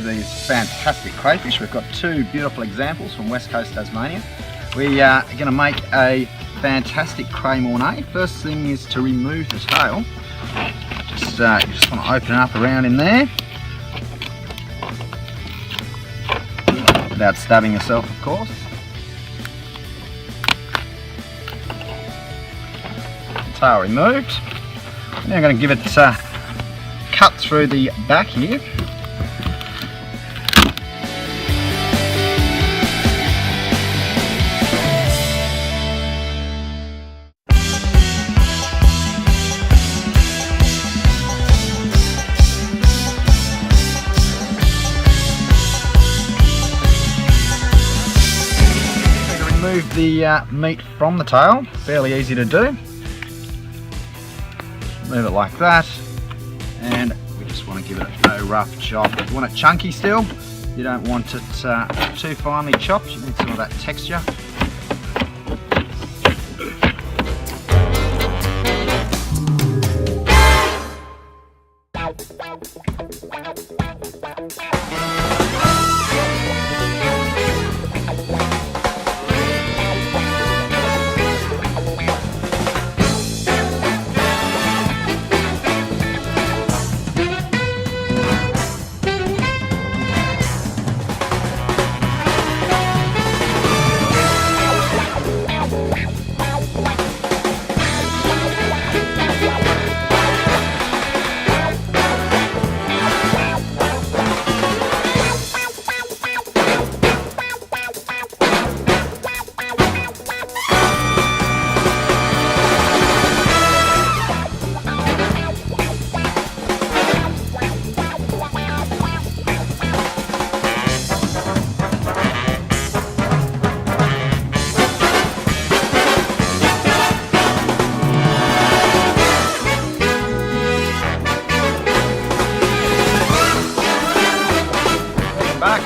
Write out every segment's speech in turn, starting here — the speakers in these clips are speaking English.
prepare these fantastic crayfish. We've got two beautiful examples from West Coast Tasmania. We are going to make a fantastic cray mornay. First thing is to remove the tail. You just want to open it up around in there. Without stabbing yourself, of course. Tail removed. Now I'm going to give it cut through the back here. Remove the meat from the tail, fairly easy to do. Move it like that, and we just want to give it a rough chop. You want it chunky still, you don't want it too finely chopped, you need some of that texture.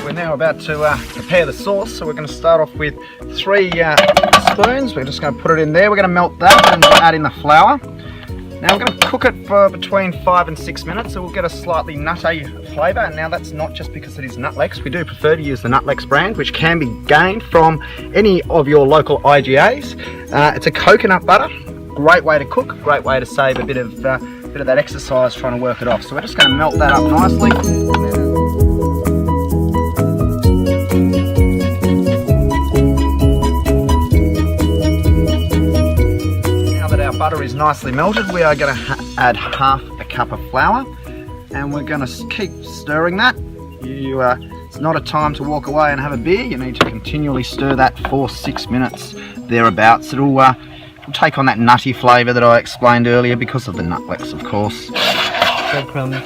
We're now about to prepare the sauce, so we're going to start off with 3 spoons. We're just going to put it in there. We're going to melt that and add in the flour. Now we're going to cook it for between 5 and 6 minutes, so we'll get a slightly nutty flavour. And now that's not just because it is Nutlex. We do prefer to use the Nutlex brand, which can be gained from any of your local IGAs. It's a coconut butter. Great way to cook, great way to save a bit of that exercise trying to work it off. So we're just going to melt that up nicely. Butter is nicely melted, we are going to add half a cup of flour, and we're going to keep stirring that. It's not a time to walk away and have a beer. You need to continually stir that for 6 minutes thereabouts. It'll take on that nutty flavour that I explained earlier because of the Nutlex, of course. Breadcrumbs.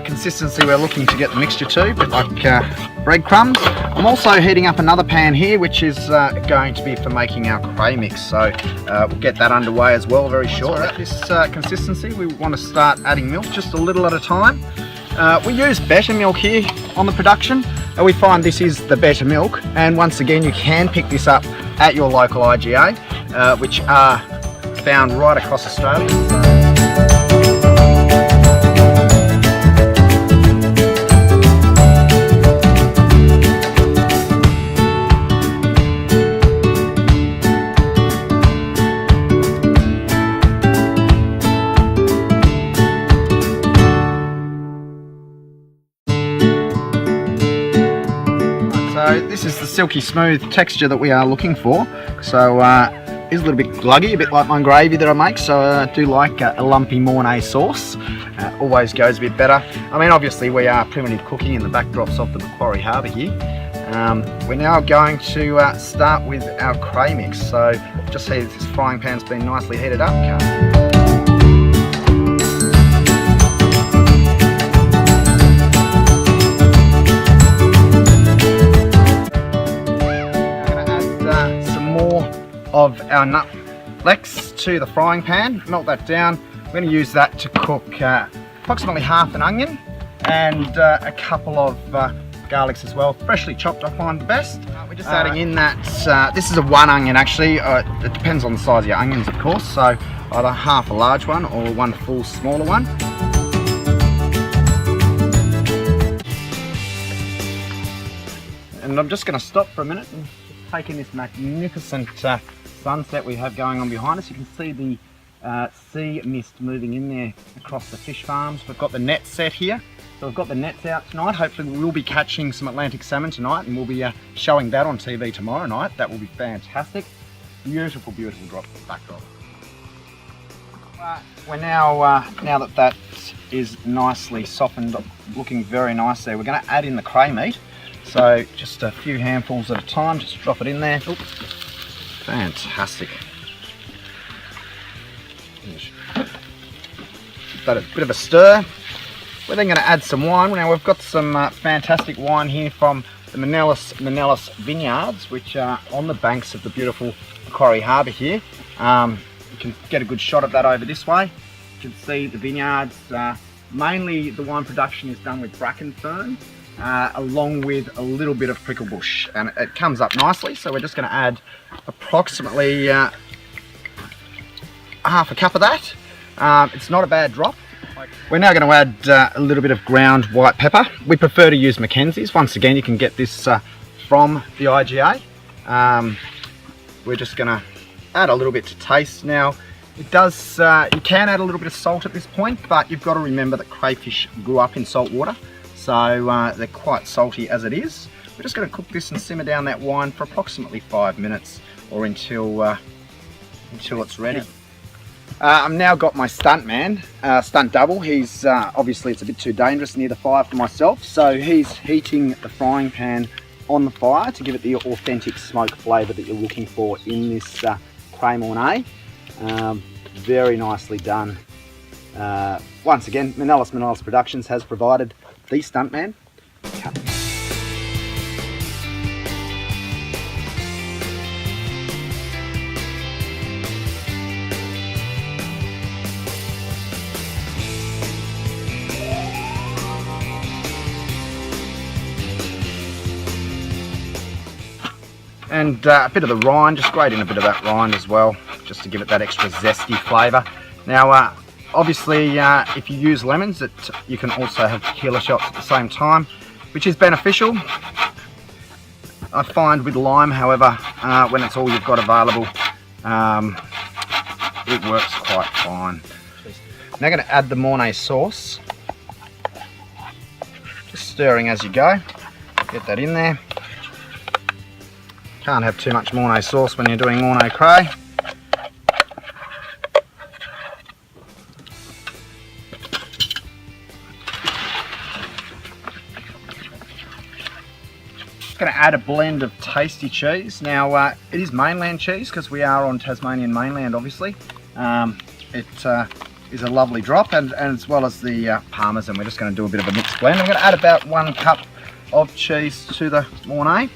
Consistency we're looking to get the mixture to, a bit like breadcrumbs. I'm also heating up another pan here, which is going to be for making our cray mix, so we'll get that underway as well very shortly. At this consistency, we want to start adding milk just a little at a time. We use better milk here on the production, and we find this is the better milk. And once again, you can pick this up at your local IGA, which are found right across Australia. So this is the silky smooth texture that we are looking for. So it's a little bit gluggy, a bit like my gravy that I make. So I do like a lumpy Mornay sauce. Always goes a bit better. I mean, obviously we are primitive cooking in the backdrops of the Macquarie Harbour here. We're now going to start with our cray mix. So just see this frying pan's been nicely heated up. Of our nut flecks to the frying pan, melt that down. We're going to use that to cook approximately half an onion and a couple of garlics as well, freshly chopped. I find the best. We're just adding in that, this is a 1 onion actually, it depends on the size of your onions of course, so either half a large one or one full smaller one. And I'm just going to stop for a minute and take in this magnificent sunset we have going on behind us. You can see the sea mist moving in there across the fish farms. We've got the net set here, so we've got the nets out tonight. Hopefully we'll be catching some Atlantic salmon tonight, and we'll be showing that on TV tomorrow night. That will be fantastic. Beautiful, beautiful backdrop. We're now that is nicely softened, looking very nice there, we're going to add in the cray meat. So just a few handfuls at a time, just drop it in there. Oops. Fantastic. Give that a bit of a stir. We're then going to add some wine. Now we've got some fantastic wine here from the Mainelis vineyards, which are on the banks of the beautiful Macquarie Harbour here. You can get a good shot of that over this way. You can see the vineyards. Mainly the wine production is done with bracken fern, along with a little bit of prickle bush, and it comes up nicely. So we're just going to add approximately half a cup of that. It's not a bad drop. We're now going to add a little bit of ground white pepper. We prefer to use Mackenzie's. Once again, you can get this from the IGA. We're just going to add a little bit to taste. Now it does, you can add a little bit of salt at this point, but you've got to remember that crayfish grew up in salt water, so they're quite salty as it is. We're just going to cook this and simmer down that wine for approximately 5 minutes or until it's ready. I've now got my stunt double. He's obviously it's a bit too dangerous near the fire for myself, so he's heating the frying pan on the fire to give it the authentic smoke flavour that you're looking for in this cray Mornay. Very nicely done. Once again, Mainelis Productions has provided the stuntman. And a bit of the rind, just grate in a bit of that rind as well, just to give it that extra zesty flavour. Now, obviously, if you use lemons, you can also have tequila shots at the same time, which is beneficial. I find with lime, however, when it's all you've got available, it works quite fine. Now I'm going to add the Mornay sauce. Just stirring as you go. Get that in there. Can't have too much Mornay sauce when you're doing Mornay cray. Going to add a blend of tasty cheese. Now it is mainland cheese because we are on Tasmanian mainland, obviously. It is a lovely drop, and as well as the parmesan. We're just going to do a bit of a mixed blend. I'm going to add about 1 cup of cheese to the Mornay.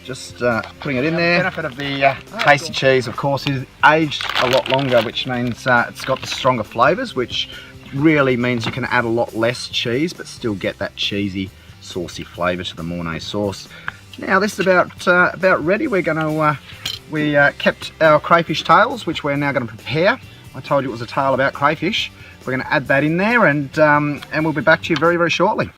Just putting it in there. The benefit of the tasty cheese, of course, is aged a lot longer, which means it's got the stronger flavours, which really means you can add a lot less cheese but still get that cheesy, saucy flavour to the Mornay sauce. Now this is about ready. We're going to we kept our crayfish tails, which we're now going to prepare. I told you it was a tale about crayfish. We're going to add that in there, and we'll be back to you very, very shortly.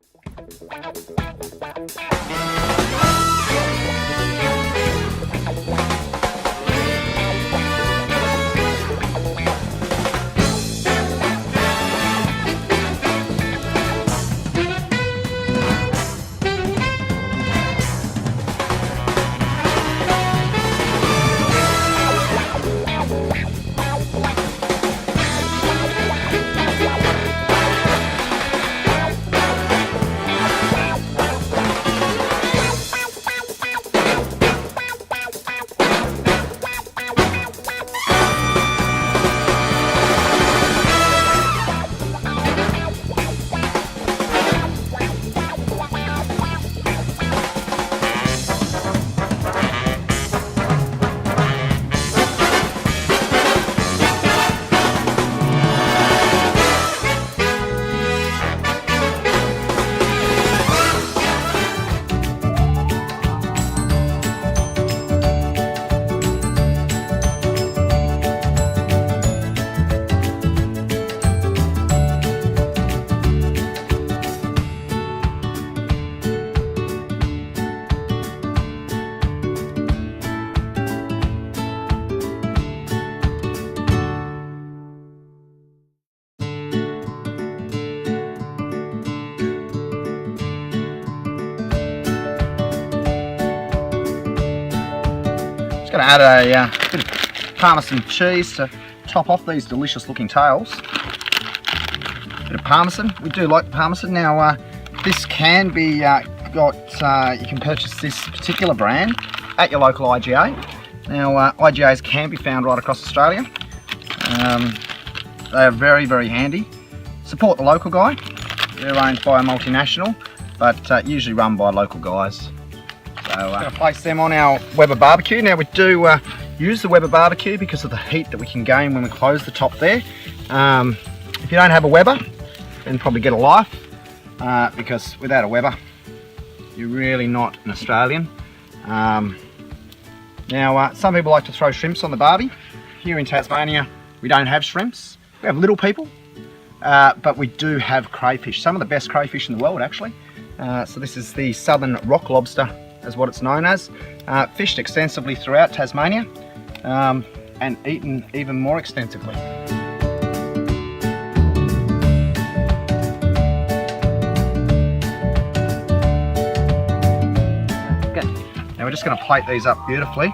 Going to add a bit of Parmesan cheese to top off these delicious looking tails. Bit of Parmesan. We do like Parmesan. Now this can be you can purchase this particular brand at your local IGA. Now IGAs can be found right across Australia. They are very, very handy. Support the local guy. They're owned by a multinational, but usually run by local guys. So going to place them on our Weber barbecue. Now we do use the Weber barbecue because of the heat that we can gain when we close the top there. If you don't have a Weber, then probably get a life, because without a Weber, you're really not an Australian. Now some people like to throw shrimps on the barbie. Here in Tasmania, we don't have shrimps. We have little people, but we do have crayfish. Some of the best crayfish in the world, actually. So this is the southern rock lobster, as what it's known as. Fished extensively throughout Tasmania, and eaten even more extensively. Okay. Now we're just going to plate these up beautifully.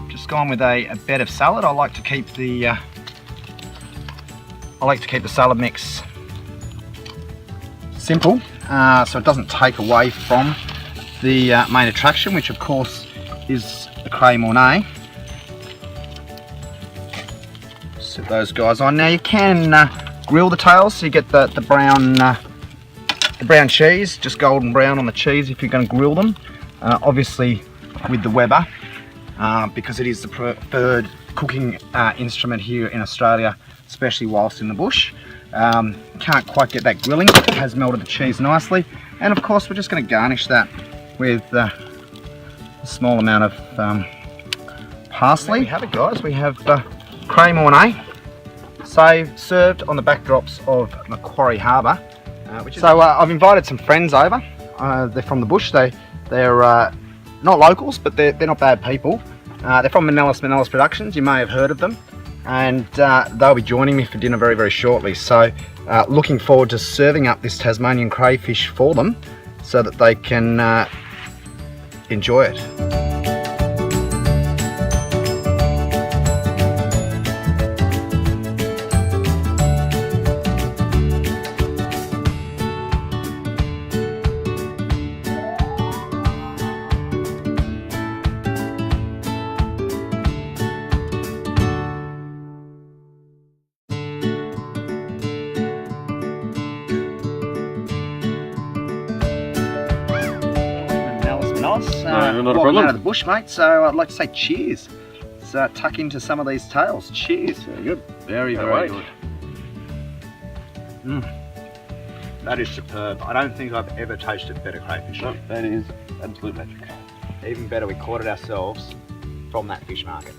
Just gone with a bed of salad. I like to keep the salad mix simple, so it doesn't take away from the main attraction, which of course is the Cray Mornay. Set those guys on. Now you can grill the tails, so you get the brown cheese, just golden brown on the cheese if you're going to grill them. Obviously with the Weber, because it is the preferred cooking instrument here in Australia, especially whilst in the bush. Can't quite get that grilling, but it has melted the cheese nicely. And of course we're just going to garnish that with a small amount of parsley. There we have it, guys. We have Cray Mornay served on the backdrops of Macquarie Harbour. I've invited some friends over. They're from the bush. They're not locals, but they're not bad people. They're from Mainelis Productions. You may have heard of them, and they'll be joining me for dinner very, very shortly. So looking forward to serving up this Tasmanian crayfish for them so that they can enjoy it. No, not a problem. Out of the bush, mate, so I'd like to say cheers. Let's tuck into some of these tails. Cheers. Very good. Very All right. good. That is superb. I don't think I've ever tasted better crayfish. No, that is absolute magic. Even better, we caught it ourselves from that fish market.